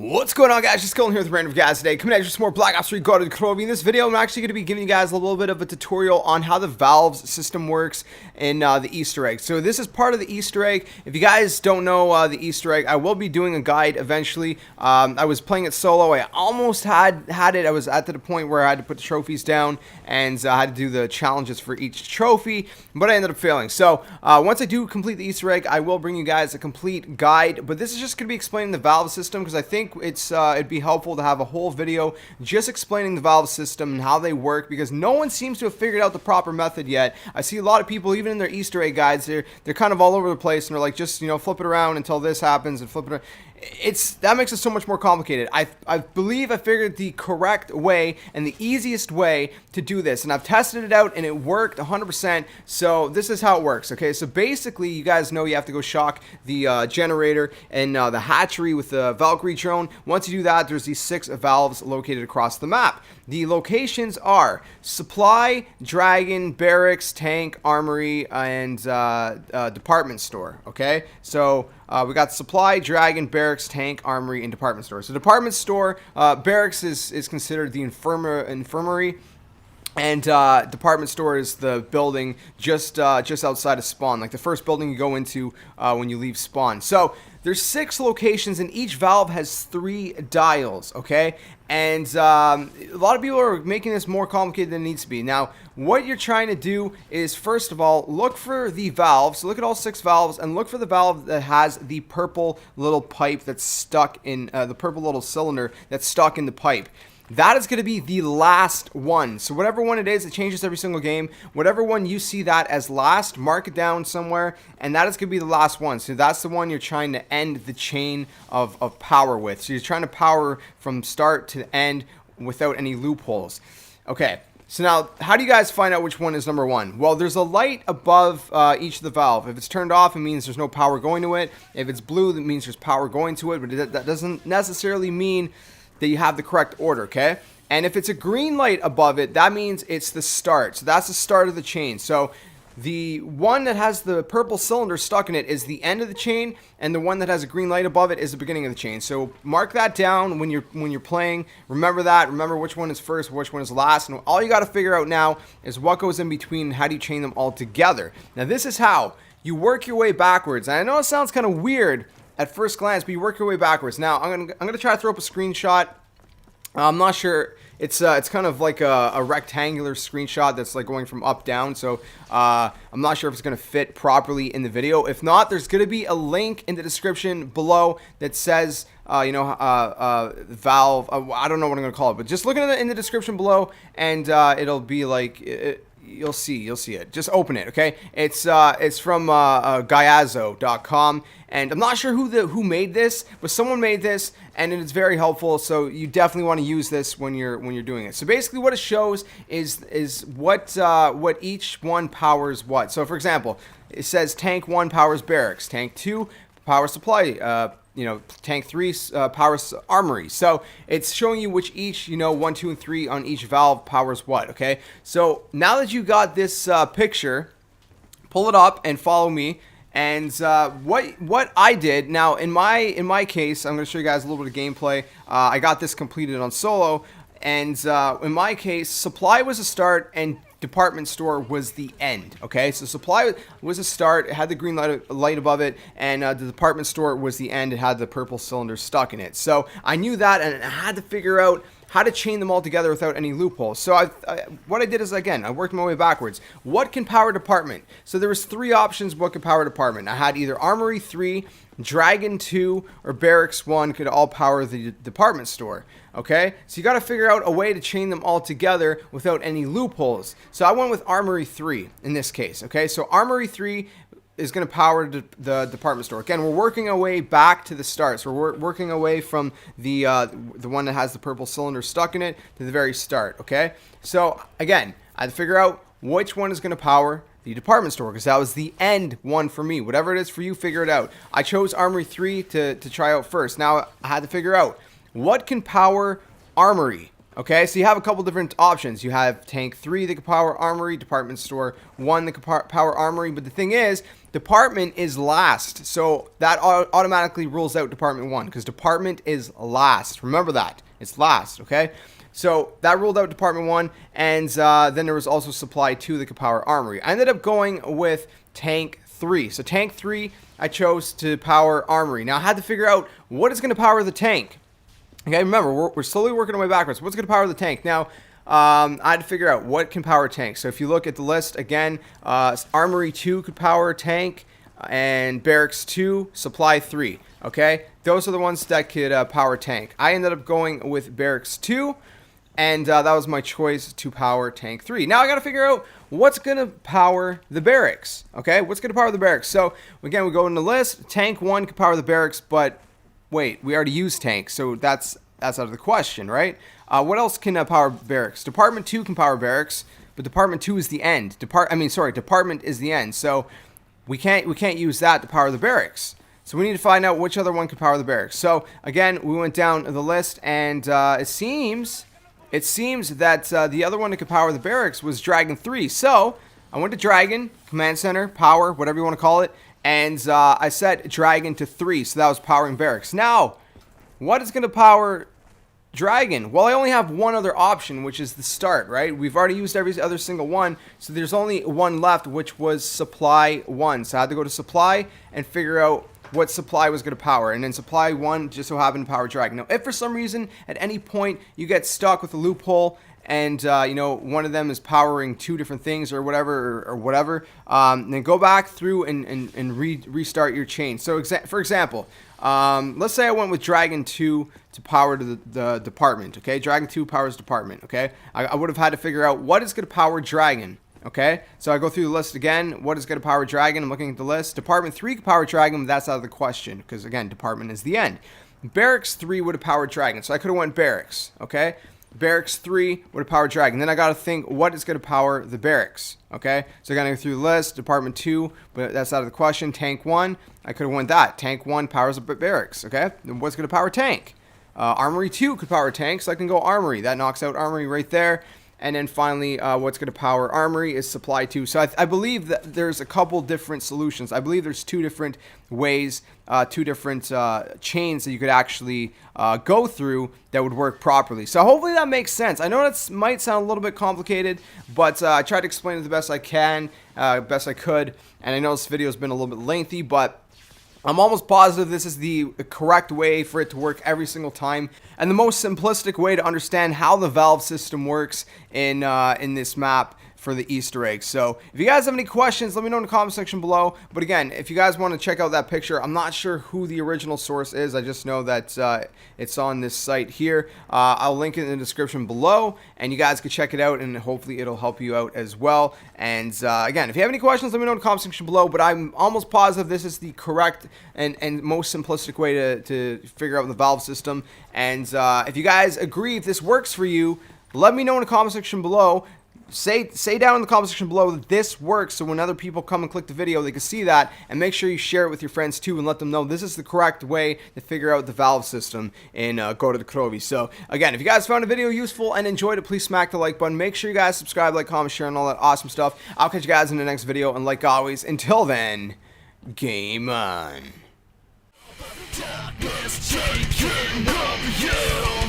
What's going on, guys? JSkeleton here with Random Guys today. Coming at you with some more Black Ops 3 Gorod Krovi. In this video, I'm actually going to be giving you guys a little bit of a tutorial on how the valves system works in the Easter egg. So this is part of the Easter egg. If you guys don't know the Easter egg, I will be doing a guide eventually. I was playing it solo. I almost had it. I was at the point where I had to put the trophies down and I had to do the challenges for each trophy, but I ended up failing. So once I do complete the Easter egg, I will bring you guys a complete guide. But this is just going to be explaining the valve system because I think it'd be helpful to have a whole video just explaining the valve system and how they work, because no one seems to have figured out the proper method yet. I see a lot of people, even in their Easter egg guides, they're kind of all over the place and they're like, just flip it around until this happens and flip it around. That makes it so much more complicated. I believe I figured the correct way and the easiest way to do this, and I've tested it out and it worked 100%. So this is how it works. Okay, so basically you guys know you have to go shock the generator and the hatchery with the Valkyrie drone. Once you do that, there's these 6 valves located across the map. The locations are supply, dragon, barracks, tank, armory, and department store. Okay, so we got supply, dragon, barracks, tank, armory, and department store. So department store, barracks is considered the infirmary, and department store is the building just outside of spawn, like the first building you go into when you leave spawn. So there's 6 locations, and each valve has 3 dials, okay? And a lot of people are making this more complicated than it needs to be. Now, what you're trying to do is, first of all, look for the valve. So look at all 6 valves and look for the valve that has the purple little pipe that's stuck in, the purple little cylinder that's stuck in the pipe. That is going to be the last one. So whatever one it is, it changes every single game. Whatever one you see that as last, mark it down somewhere, and that is going to be the last one. So that's the one you're trying to end the chain of power with. So you're trying to power from start to end without any loopholes. Okay, so now how do you guys find out which one is number 1? Well, there's a light above each of the valve. If it's turned off, it means there's no power going to it. If it's blue, that means there's power going to it, but that doesn't necessarily mean that you have the correct order, okay? And if it's a green light above it, that means it's the start. So that's the start of the chain. So the one that has the purple cylinder stuck in it is the end of the chain, and the one that has a green light above it is the beginning of the chain. So mark that down when you're playing. Remember that. Remember which one is first, which one is last. And all you got to figure out now is what goes in between and how do you chain them all together. Now this is how you work your way backwards. And I know it sounds kind of weird at first glance, but you work your way backwards. Now, I'm gonna try to throw up a screenshot. I'm not sure. It's kind of like a rectangular screenshot that's like going from up down. So I'm not sure if it's gonna fit properly in the video. If not, there's gonna be a link in the description below that says valve. I don't know what I'm gonna call it, but just look at it in the description below, and it'll be like. You'll see it. Just open it, okay? It's from Gyazo.com, and I'm not sure who made this, but someone made this, and it's very helpful. So you definitely want to use this when you're doing it. So basically, what it shows is what each one powers what. So for example, it says tank 1 powers barracks, tank 2 powers supply. Tank 3 powers armory. So it's showing you which each, 1, 2, and 3 on each valve powers what, okay? So now that you got this picture, pull it up and follow me. And what I did, now in my case, I'm going to show you guys a little bit of gameplay. I got this completed on solo, and in my case, supply was a start and department store was the end. Okay, so supply was a start, it had the green light above it, and the department store was the end. It had the purple cylinder stuck in it. So I knew that, and I had to figure out how to chain them all together without any loopholes. So what I did is, again, I worked my way backwards. What can power department? So there was 3 options what could power department. I had either armory 3, dragon 2, or barracks 1 could all power the department store. Okay, so you got to figure out a way to chain them all together without any loopholes. So I went with armory 3 in this case. Okay, so armory 3 is going to power the department store. Again, we're working our way back to the start. So we're working away from the one that has the purple cylinder stuck in it to the very start. Okay, so again, I had to figure out which one is going to power the department store, because that was the end one for me. Whatever it is for you, figure it out. I chose armory 3 to try out first. Now I had to figure out what can power armory. Okay, so you have a couple different options. You have tank 3 that can power armory, department store 1 that can power armory, but the thing is, department is last. So that automatically rules out department 1 because department is last. Remember that. It's last, okay? So that ruled out department 1, and then there was also supply 2 that could power armory. I ended up going with tank 3. So tank 3, I chose to power armory. Now I had to figure out what is going to power the tank. Okay, remember, we're slowly working our way backwards. What's going to power the tank? Now, I had to figure out what can power tanks. So if you look at the list, again, Armory 2 could power a tank, and Barracks 2, Supply 3. Okay, those are the ones that could power tank. I ended up going with Barracks 2, and that was my choice to power tank 3. Now I got to figure out what's going to power the barracks. Okay, what's going to power the barracks? So again, we go in the list. Tank 1 can power the barracks, but wait, we already used tanks, so that's out of the question, right? What else can power barracks? Department 2 can power barracks, but Department 2 is the end. Department is the end, so we can't use that to power the barracks. So we need to find out which other one can power the barracks. So again, we went down the list, and it seems that the other one that could power the barracks was Dragon 3. So I went to Dragon, Command Center, Power, whatever you want to call it, and I set Dragon to 3, so that was powering barracks. Now, what is going to power Dragon? Well, I only have one other option, which is the start, right? We've already used every other single one, so there's only one left, which was Supply 1. So I had to go to Supply and figure out what supply was going to power, and then supply 1 just so happened to power Dragon. Now, if for some reason at any point you get stuck with a loophole, and you know, one of them is powering 2 different things or whatever, then go back through and restart your chain. So for example, let's say I went with Dragon 2 to power the department. Okay, Dragon 2 powers department. Okay, I would have had to figure out what is going to power Dragon. Okay, so I go through the list again. What is going to power Dragon? I'm looking at the list. Department 3 can power Dragon, but that's out of the question because, again, department is the end. Barracks 3 would have powered Dragon, so I could have went Barracks. Okay, Barracks 3 would have powered Dragon. Then I got to think what is going to power the Barracks. Okay, so I got to go through the list. Department 2, but that's out of the question. Tank 1, I could have went that. Tank 1 powers a Barracks. Okay, then what's going to power Tank? Armory 2 could power Tank, so I can go Armory. That knocks out Armory right there. And then finally, what's going to power Armory is Supply 2. So I believe that there's a couple different solutions. I believe there's 2 different ways, 2 different chains that you could actually go through that would work properly. So hopefully that makes sense. I know that might sound a little bit complicated, but I tried to explain it the best I can, best I could. And I know this video has been a little bit lengthy, but I'm almost positive this is the correct way for it to work every single time, and the most simplistic way to understand how the valve system works in this map for the Easter egg. So if you guys have any questions, let me know in the comment section below. But again, if you guys want to check out that picture, I'm not sure who the original source is. I just know that it's on this site here. I'll link it in the description below, and you guys can check it out, and hopefully it'll help you out as well. And again, if you have any questions, let me know in the comment section below. But I'm almost positive this is the correct and most simplistic way to figure out the valve system. And if you guys agree, if this works for you, let me know in the comment section below. Say down in the comment section below that this works, so when other people come and click the video, they can see that, and make sure you share it with your friends too, and let them know this is the correct way to figure out the valve system in Gorod Krovi. So again, if you guys found the video useful and enjoyed it, please smack the like button. Make sure you guys subscribe, like, comment, share, and all that awesome stuff. I'll catch you guys in the next video, and like always, until then, game on. Darkness taking over you.